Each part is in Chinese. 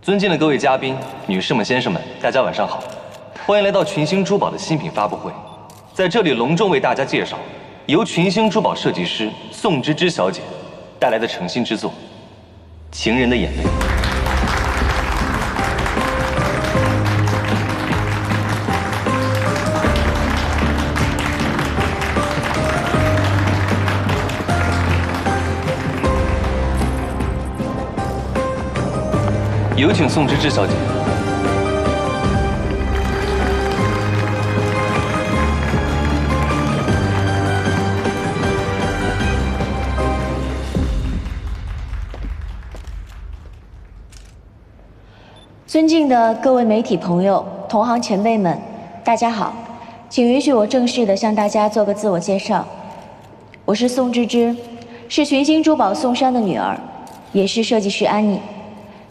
尊敬的各位嘉宾、女士们、先生们，大家晚上好，欢迎来到群星珠宝的新品发布会。在这里隆重为大家介绍由群星珠宝设计师宋芝芝小姐带来的诚心之作《情人的眼泪》。有请宋芝芝小姐。尊敬的各位媒体朋友、同行前辈们，大家好，请允许我正式的向大家做个自我介绍。我是宋芝芝，是群星珠宝宋珊的女儿，也是设计师安妮。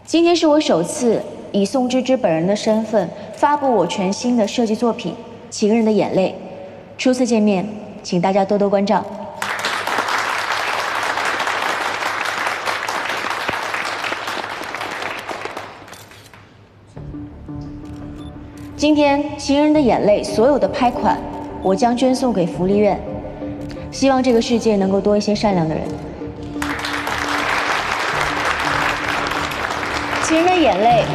今天是我首次以宋芝芝本人的身份发布我全新的设计作品《情人的眼泪》。初次见面，请大家多多关照。今天《情人的眼泪》所有的拍款，我将捐送给福利院，希望这个世界能够多一些善良的人。《情人的眼泪》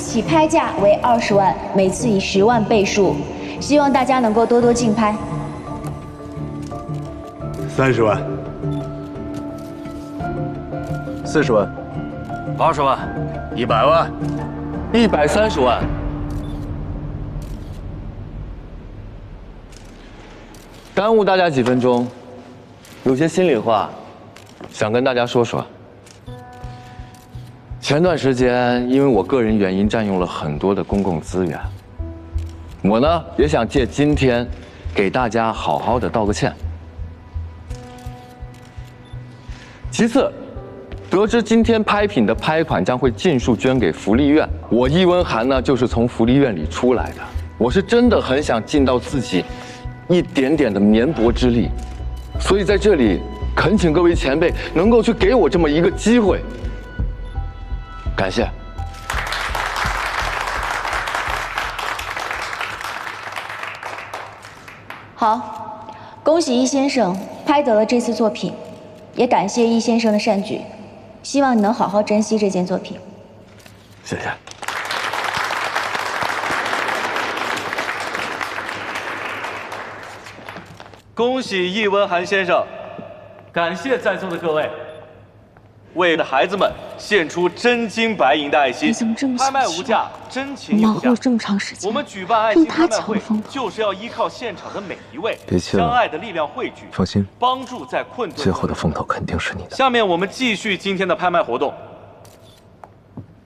起拍价为20万，每次以10万倍数，希望大家能够多多竞拍。30万，40万，80万，100万，130万。耽误大家几分钟，有些心里话想跟大家说说。前段时间，因为我个人原因占用了很多的公共资源，我呢也想借今天给大家好好的道个歉。其次，得知今天拍品的拍款将会尽数捐给福利院，我易文涵呢就是从福利院里出来的，我是真的很想尽到自己一点点的绵薄之力，所以在这里恳请各位前辈能够去给我这么一个机会。感谢。好，恭喜易先生拍得了这次作品，也感谢易先生的善举，希望你能好好珍惜这件作品。谢谢。恭喜易文涵先生，感谢在座的各位。为的孩子们献出真金白银的爱心，拍卖无价，真情有价。这么长时间，我们举办爱心拍卖会，就是要依靠现场的每一位相爱的力量汇聚，放心，帮助在困顿。最后的风头肯定是你的。下面我们继续今天的拍卖活动。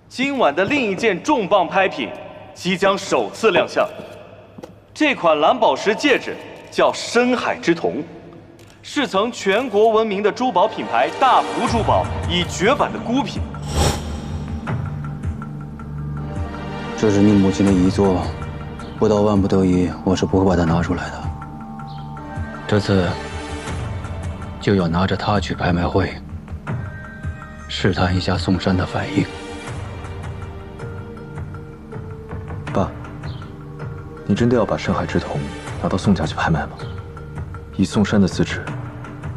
今晚的另一件重磅拍品即将首次亮相，这款蓝宝石戒指叫深海之瞳。是曾全国闻名的珠宝品牌大福珠宝已绝版的孤品。这是你母亲的遗作，不到万不得已，我是不会把它拿出来的。这次就要拿着它去拍卖会，试探一下宋珊的反应。爸，你真的要把深海之瞳拿到宋家去拍卖吗？以宋珊的资质，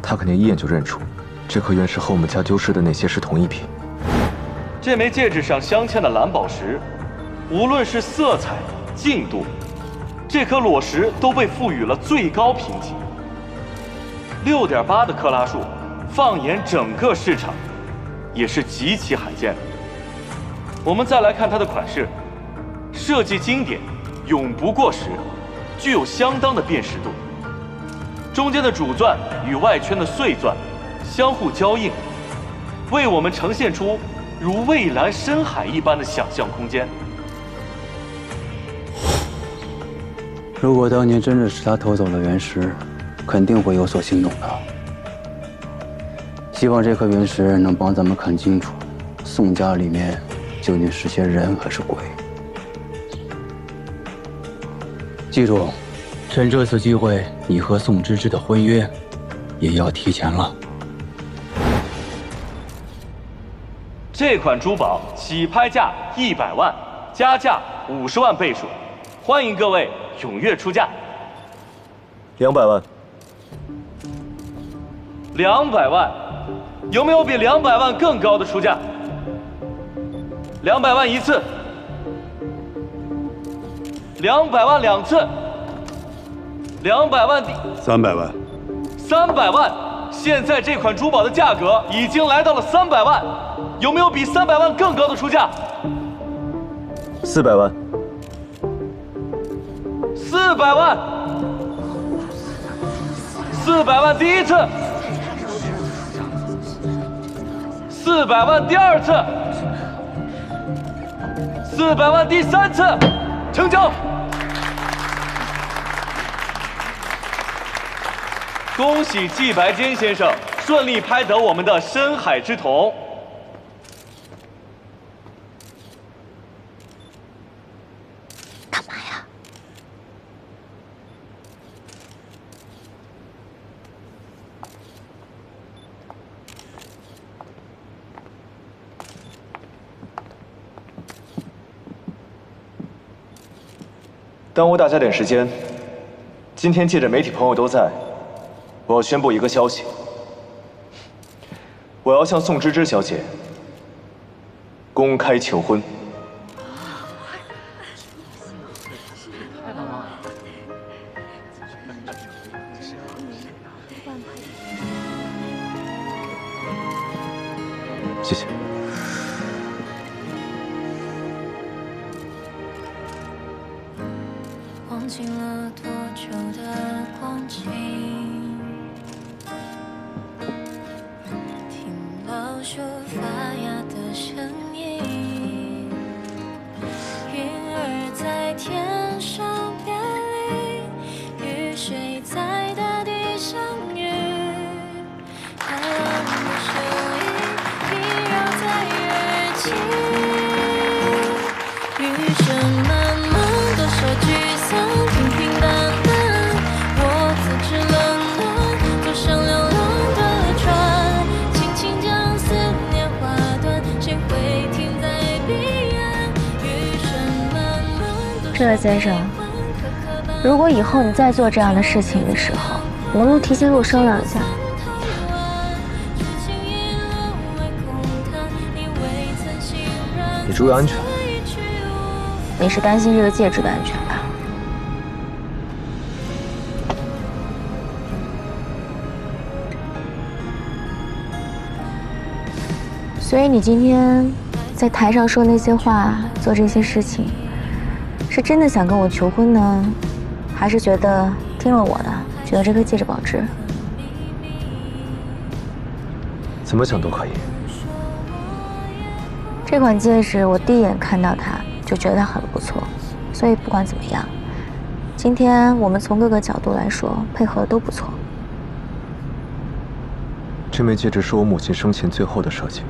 他肯定一眼就认出，这颗原石和我们家丢失的那些是同一品。这枚戒指上镶嵌的蓝宝石，无论是色彩、净度，这颗裸石都被赋予了最高评级，6.8的克拉数，放眼整个市场，也是极其罕见的。我们再来看它的款式，设计经典，永不过时，具有相当的辨识度。中间的主钻与外圈的碎钻相互交映，为我们呈现出如蔚蓝深海一般的想象空间。如果当年真的是他偷走了原石，肯定会有所行动的。希望这颗原石能帮咱们看清楚，宋家里面究竟是些人还是鬼。记住，趁这次机会，你和宋芝芝的婚约也要提前了。这款珠宝起拍价100万，加价50万倍数，欢迎各位踊跃出价。200万。200万，有没有比200万更高的出价？200万一次，200万2次，200万300万。300万。现在这款珠宝的价格已经来到了300万，有没有比300万更高的出价？400万。400万。400万第一次，400万第二次，400万第三次，成交。恭喜季白坚先生顺利拍得我们的深海之瞳。干嘛呀？耽误大家点时间，今天借着媒体朋友都在，我要宣布一个消息。我要向宋芝芝小姐公开求婚。谢谢。忘记了多久的光景，听老树发芽的声音，云儿在天上变离，雨水在大地相遇，海浪的声音萦绕在耳际，余生漫漫多少聚散。平平淡淡，我自知冷暖，坐上流浪的船，轻轻将思念划断，谁会停在彼岸？余生漫漫。这位先生，如果以后你再做这样的事情的时候，能不能提前跟我商量一下？你注意安全。你是担心这个戒指的安全吧？所以你今天在台上说那些话，做这些事情，是真的想跟我求婚呢，还是觉得听了我的，觉得这颗戒指保值？怎么想都可以。这款戒指我第一眼看到它就觉得它很不错，所以不管怎么样，今天我们从各个角度来说配合的都不错。这枚戒指是我母亲生前最后的设计，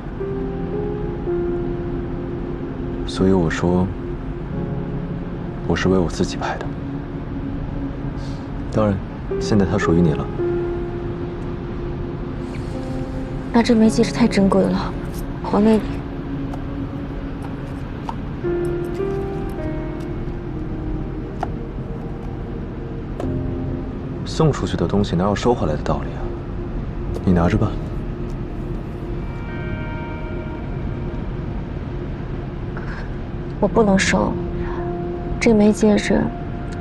所以我说我是为我自己拍的。当然，现在它属于你了。那这枚戒指太珍贵了，还给你。送出去的东西哪有收回来的道理啊？你拿着吧。我不能收，这枚戒指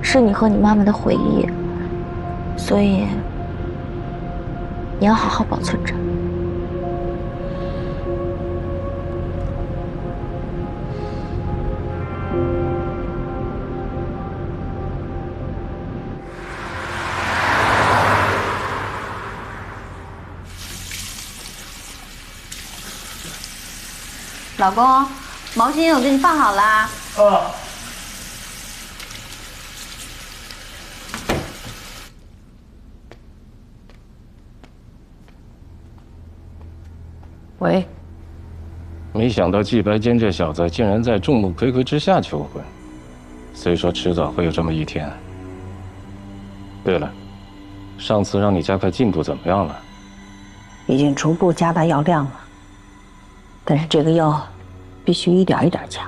是你和你妈妈的回忆，所以你要好好保存着。老公，毛巾我给你放好啦。喂，没想到季白坚这小子竟然在众目睽睽之下求婚，虽说迟早会有这么一天。对了，上次让你加快进度怎么样了？已经逐步加大药量了。但是这个药必须一点一点加，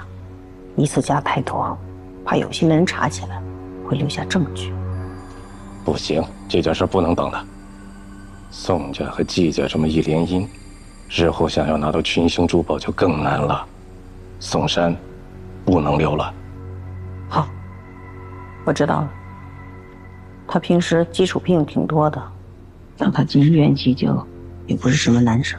一次加太多，怕有心人查起来，会留下证据。不行，这件事不能等了。宋家和季家这么一联姻，日后想要拿到群星珠宝就更难了。宋山不能留了。好，我知道了。他平时基础病挺多的，让他进医院急救也不是什么难事。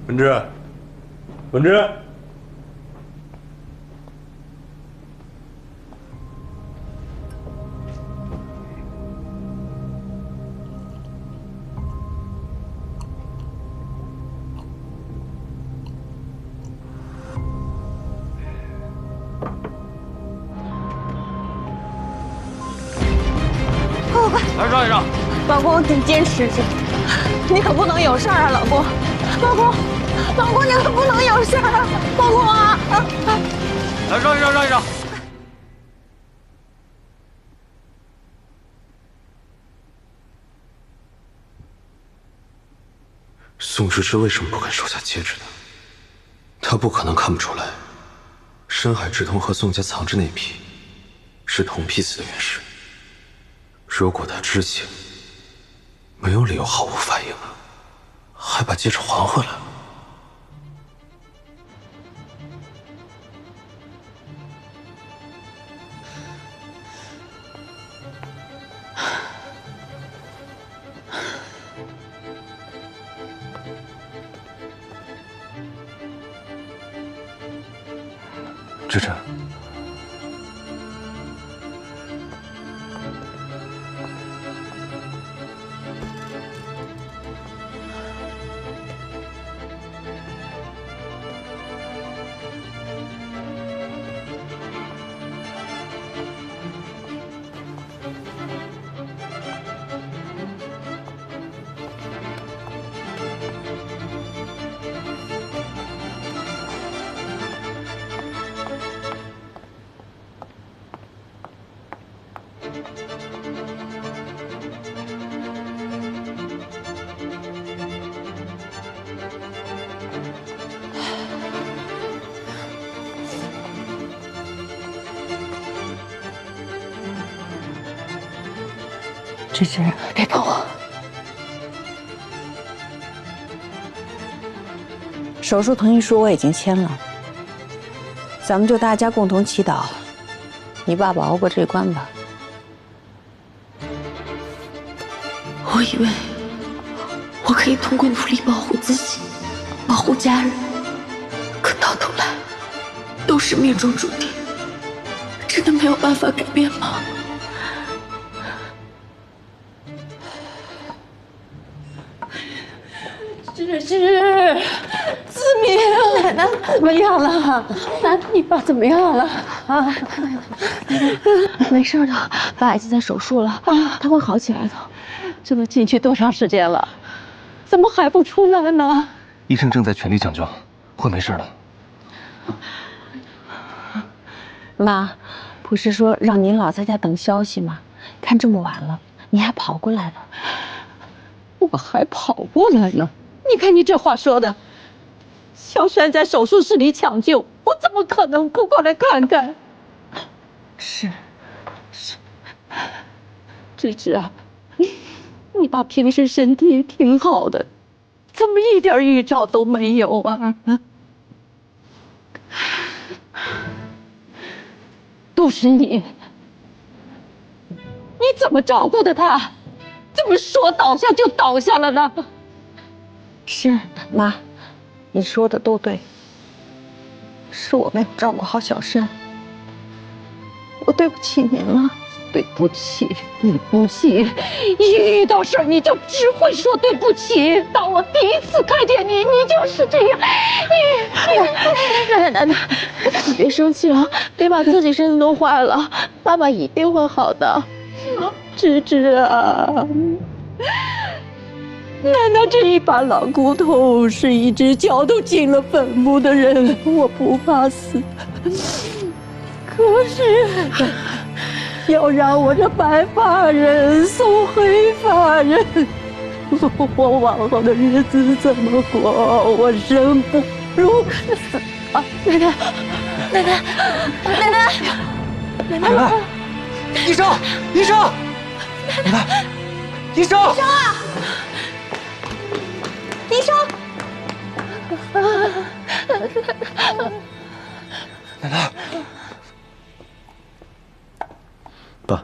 文芝，文芝，来让一让。老公，你坚持着，你可不能有事儿啊，老公。老公，老公，你可不能有事儿啊，老公啊！来让一让，让一让。宋芝芝为什么不肯收下戒指呢？她不可能看不出来，深海之瞳和宋家藏着那批是同批次的原石。如果她知情，没有理由毫无反应啊，还把戒指还回来。芝芝，芝芝，别碰我。手术同意书我已经签了，咱们就大家共同祈祷，你爸爸熬过这关吧。我以为我可以通过努力保护自己，保护家人，可到头来都是命中注定，真的没有办法改变吗？芝芝，子明，奶奶怎么样了？你爸怎么样了？啊，没事的，爸已经在手术了，他会好起来的。这都进去多长时间了，怎么还不出来呢？医生正在全力抢救，会没事的。妈，不是说让您老在家等消息吗？看这么晚了，你还跑过来了？我还跑过来呢？你看你这话说的，小山在手术室里抢救，我怎么可能不过来看看？是，芝芝啊，你爸平时身体挺好的，怎么一点预兆都没有啊？都是你怎么照顾的他？怎么说倒下就倒下了呢？是妈，你说的都对，是我没有照顾好小山。对不起您了，对不起，对不起！一遇到事儿你就只会说对不起。当我第一次看见你，你就是这样。奶奶，你别生气了，别把自己身子弄坏了。爸爸一定会好的。芝芝啊，奶奶这一把老骨头，是一只脚都进了坟墓的人，我不怕死。可是，要让我这白发人送黑发人，我往后的日子怎么过？我生不如死啊！奶奶，奶奶，奶奶，奶奶，医生，医生，奶奶，医生，医生啊！医生，奶奶。爸，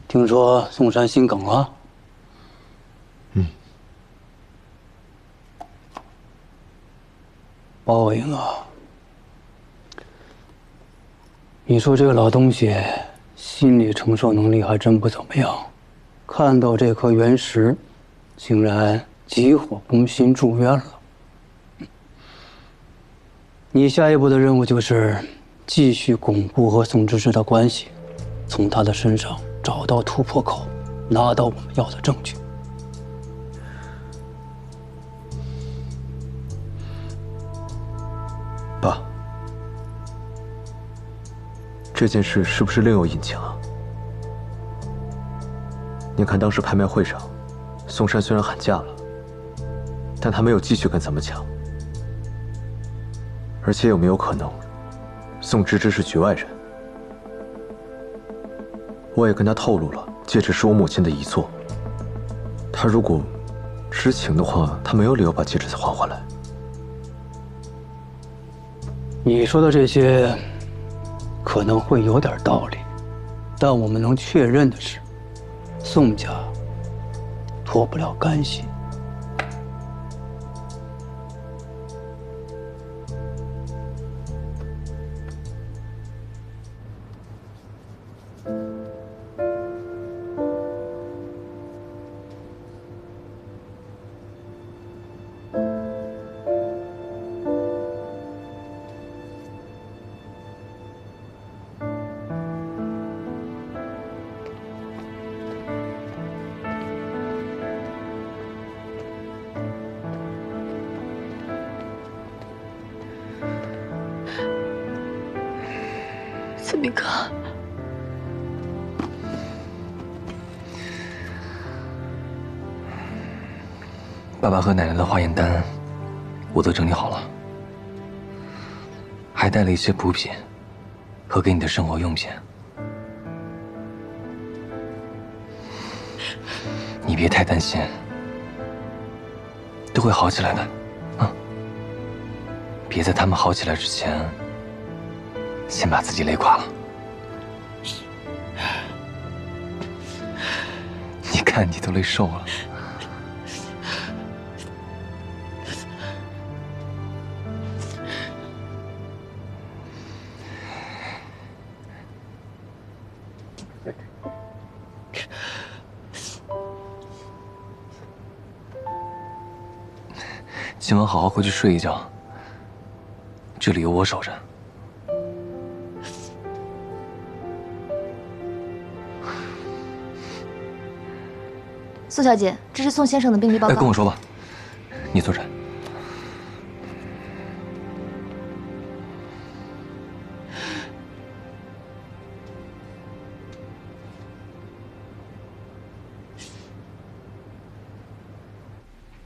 听说宋山心梗了。报应啊！你说这个老东西心理承受能力还真不怎么样，看到这颗原石，竟然急火攻心住院了。你下一步的任务就是继续巩固和宋芝芝的关系，从他的身上找到突破口，拿到我们要的证据。爸，这件事是不是另有隐情啊？您看，当时拍卖会上，宋山虽然喊价了，但他没有继续跟咱们抢。而且有没有可能，宋芝芝是局外人？我也跟他透露了，戒指是我母亲的遗作。他如果知情的话，他没有理由把戒指再还回来。你说的这些可能会有点道理，但我们能确认的是，宋家脱不了干系。子明哥，爸爸和奶奶的化验单，我都整理好了，还带了一些补品和给你的生活用品。你别太担心，都会好起来的，啊！别在他们好起来之前，先把自己累垮了。你看，你都累瘦了。今晚好好回去睡一觉，这里有我守着。宋小姐，这是宋先生的病历报告。跟我说吧，你坐着。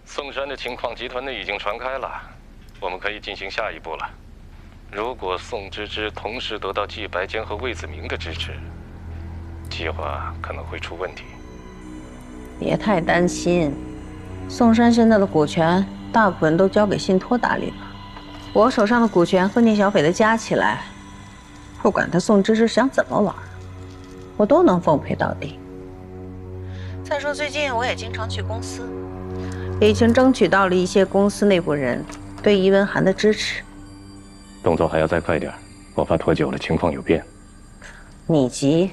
宋山的情况，集团内已经传开了，我们可以进行下一步了。如果宋芝芝同时得到季白坚和魏子明的支持，计划可能会出问题。别太担心，宋山现在的股权大部分都交给信托打理了。我手上的股权和聂小斐的加起来，不管他宋芝芝想怎么玩，我都能奉陪到底。再说最近我也经常去公司，已经争取到了一些公司内部人对易文涵的支持。动作还要再快点。我怕拖久了情况有变。你急，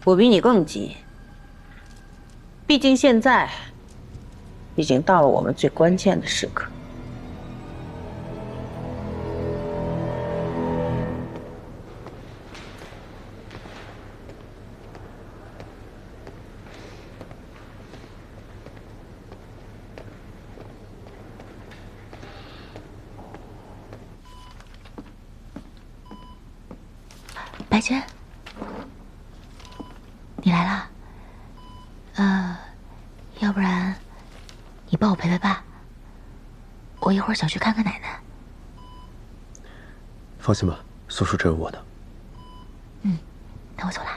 我比你更急。毕竟现在已经到了我们最关键的时刻。白珍，你来了。要不然你帮我陪陪爸，我一会儿想去看看奶奶。放心吧，苏叔这有我呢。那我走了。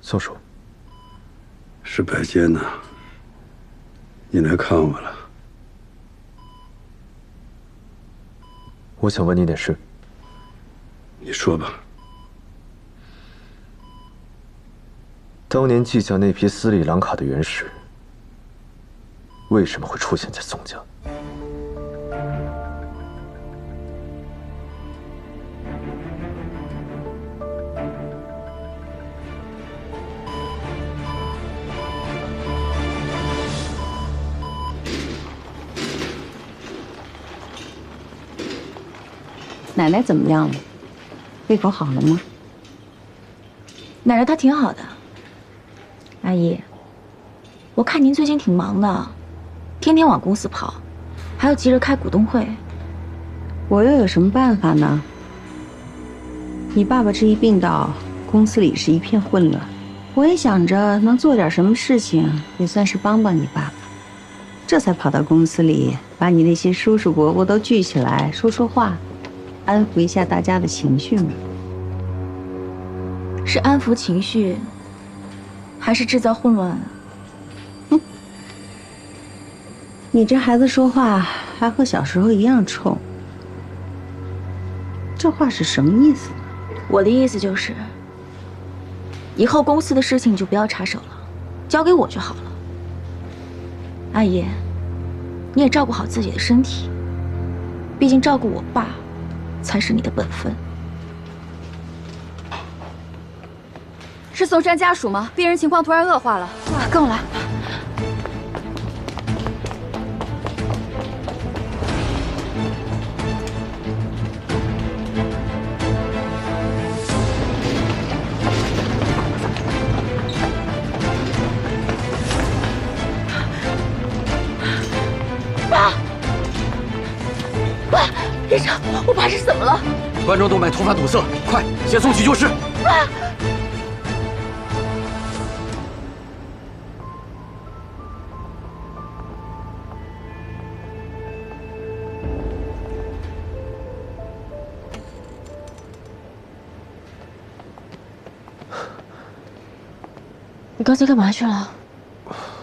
宋叔，是白坚呐，你来看我了。我想问你点事。你说吧。当年记下那批斯里兰卡的原石，为什么会出现在宋家？奶奶怎么样了？胃口好了吗？奶奶她挺好的。阿姨，我看您最近挺忙的，天天往公司跑，还要急着开股东会。我又有什么办法呢？你爸爸这一病倒，公司里是一片混乱。我也想着能做点什么事情，也算是帮帮你爸爸，这才跑到公司里，把你那些叔叔伯伯都聚起来说说话。安抚一下大家的情绪嘛。是安抚情绪，还是制造混乱啊？你这孩子说话还和小时候一样冲，这话是什么意思？我的意思就是，以后公司的事情你就不要插手了，交给我就好了。阿姨，你也照顾好自己的身体，毕竟照顾我爸才是你的本分。是宋山家属吗？病人情况突然恶化了，跟我来。爸，爸，医生，我爸是怎么了？冠状动脉突发堵塞，快，先送去救室。爸。你刚才干嘛去了？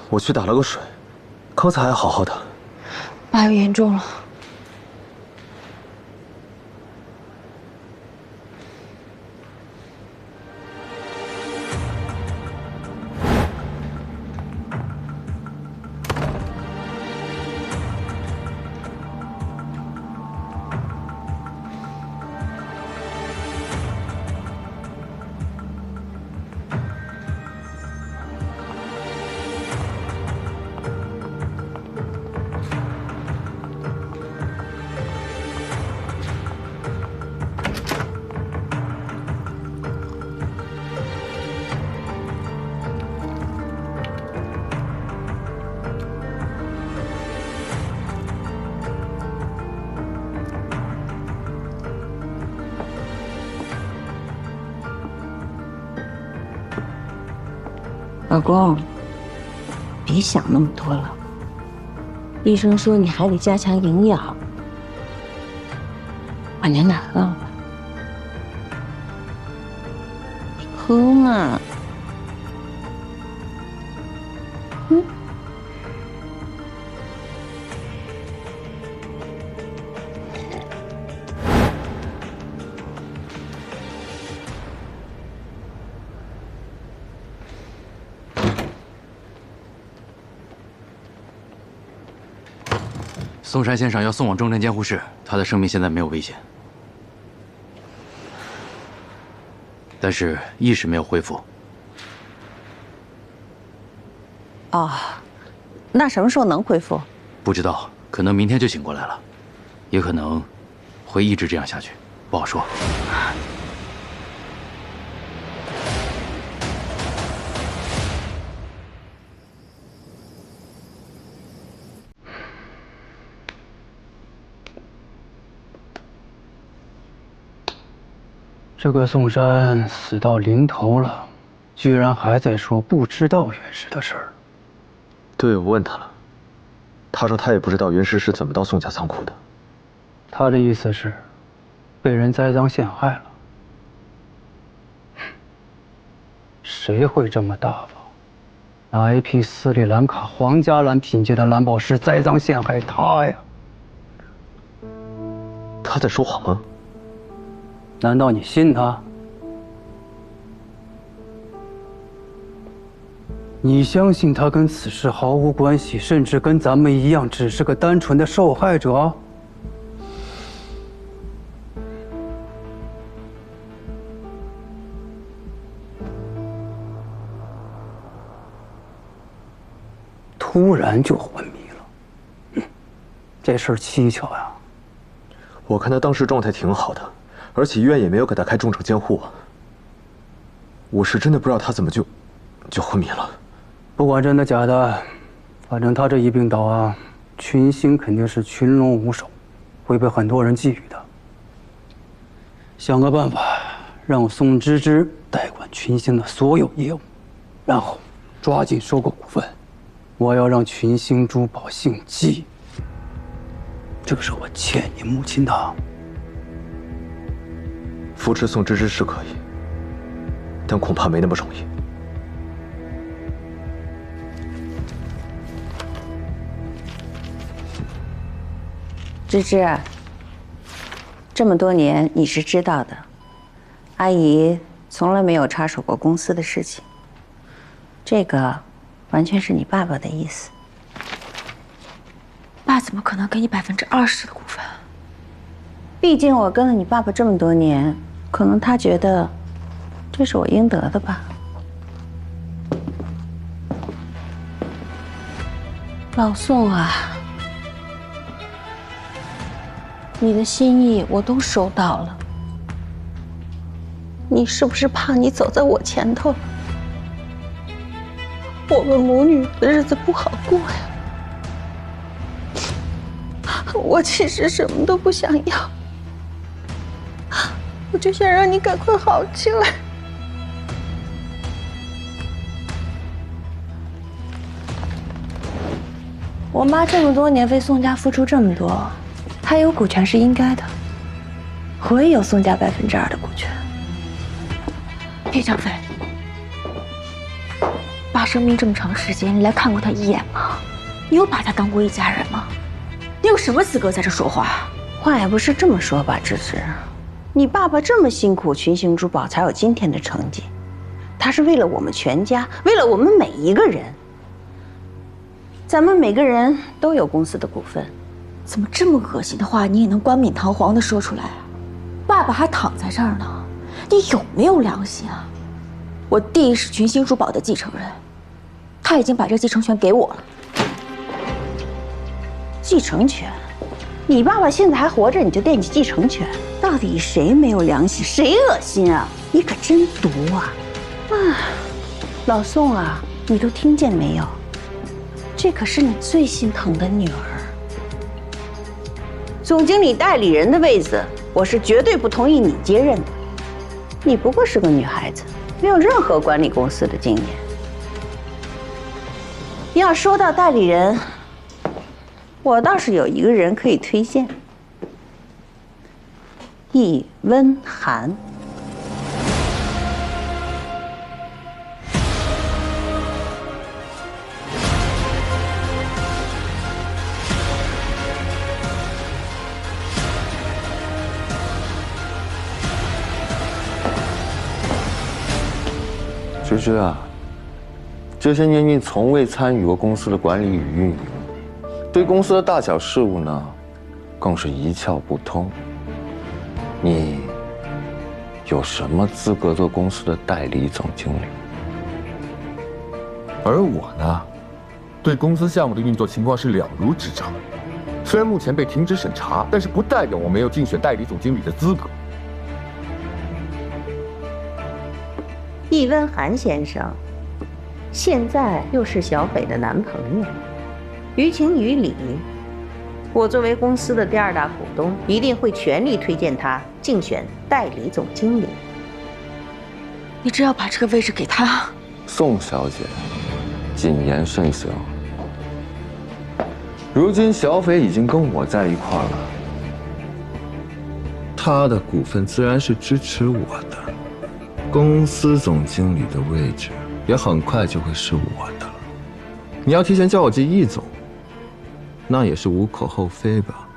我去打了个水，刚才还好好的。爸又严重了。老公，别想那么多了。医生说你还得加强营养，把牛奶喝了。你喝嘛。嵩山先生要送往重症监护室，他的生命现在没有危险，但是意识没有恢复。哦，那什么时候能恢复？不知道，可能明天就醒过来了，也可能会一直这样下去，不好说。这个宋山死到临头了，居然还在说不知道袁氏的事儿。对，我问他了，他说他也不知道袁氏是怎么到宋家仓库的。他的意思是，被人栽赃陷害了。谁会这么大方，拿一批斯里兰卡皇家蓝品阶的蓝宝石栽赃陷害他呀？他在说谎吗？难道你信他？你相信他跟此事毫无关系，甚至跟咱们一样，只是个单纯的受害者？突然就昏迷了，这事儿蹊跷呀！我看他当时状态挺好的，而且医院也没有给他开重症监护啊。我是真的不知道他怎么就昏迷了。不管真的假的，反正他这一病倒啊，群星肯定是群龙无首，会被很多人觊觎的。想个办法，让宋芝芝代管群星的所有业务，然后抓紧收购股份。我要让群星珠宝姓季，这是我欠你母亲的。扶持宋芝芝是可以，但恐怕没那么容易。芝芝，这么多年你是知道的，阿姨从来没有插手过公司的事情。这个完全是你爸爸的意思。爸怎么可能给你20%的股份？毕竟我跟了你爸爸这么多年，可能他觉得这是我应得的吧。老宋啊，你的心意我都收到了。你是不是怕你走在我前头了？我们母女的日子不好过呀。我其实什么都不想要，我就想让你赶快好起来。我妈这么多年为宋家付出这么多，她有股权是应该的。我也有宋家2%的股权。叶张飞，爸生病这么长时间，你来看过他一眼吗？你有把他当过一家人吗？你有什么资格在这说话？话也不是这么说吧，芝芝，你爸爸这么辛苦，群星珠宝才有今天的成绩，他是为了我们全家，为了我们每一个人。咱们每个人都有公司的股份，怎么这么恶心的话你也能冠冕堂皇的说出来啊？爸爸还躺在这儿呢，你有没有良心啊？我弟是群星珠宝的继承人，他已经把这继承权给我了。继承权？你爸爸现在还活着，你就惦记继承权？到底谁没有良心，谁恶心啊？你可真毒啊！老宋啊，你都听见没有？这可是你最心疼的女儿。总经理代理人的位子，我是绝对不同意你接任的。你不过是个女孩子，没有任何管理公司的经验。要说到代理人，我倒是有一个人可以推荐，易温涵。芝芝啊，这些年你从未参与过公司的管理与运营，对公司的大小事务呢，更是一窍不通。你有什么资格做公司的代理总经理？而我呢，对公司项目的运作情况是了如指掌。虽然目前被停止审查，但是不代表我没有竞选代理总经理的资格。易温寒先生，现在又是小北的男朋友，于情于理，我作为公司的第2大股东，一定会全力推荐他竞选代理总经理。你只要把这个位置给他。宋小姐，谨言慎行。如今小斐已经跟我在一块儿了，他的股份自然是支持我的，公司总经理的位置也很快就会是我的了。你要提前叫我进易总，那也是无可厚非吧。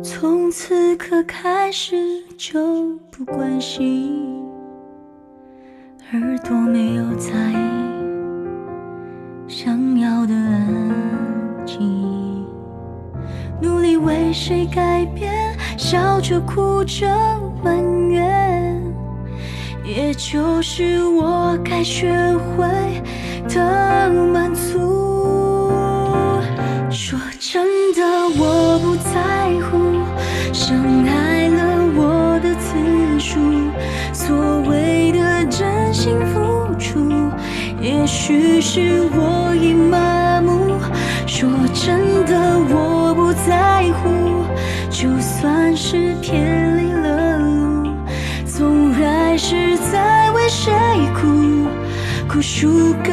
从此刻开始就不关心，耳朵没有在意，想要的安静，努力为谁改变，笑着哭着埋怨，也就是我该学会的满足。说真的，我不在乎伤害了我的次数，所谓的真心付出，也许是我已麻木。说真的，我不在乎，就算是偏离了路，总还是在为谁哭，哭输给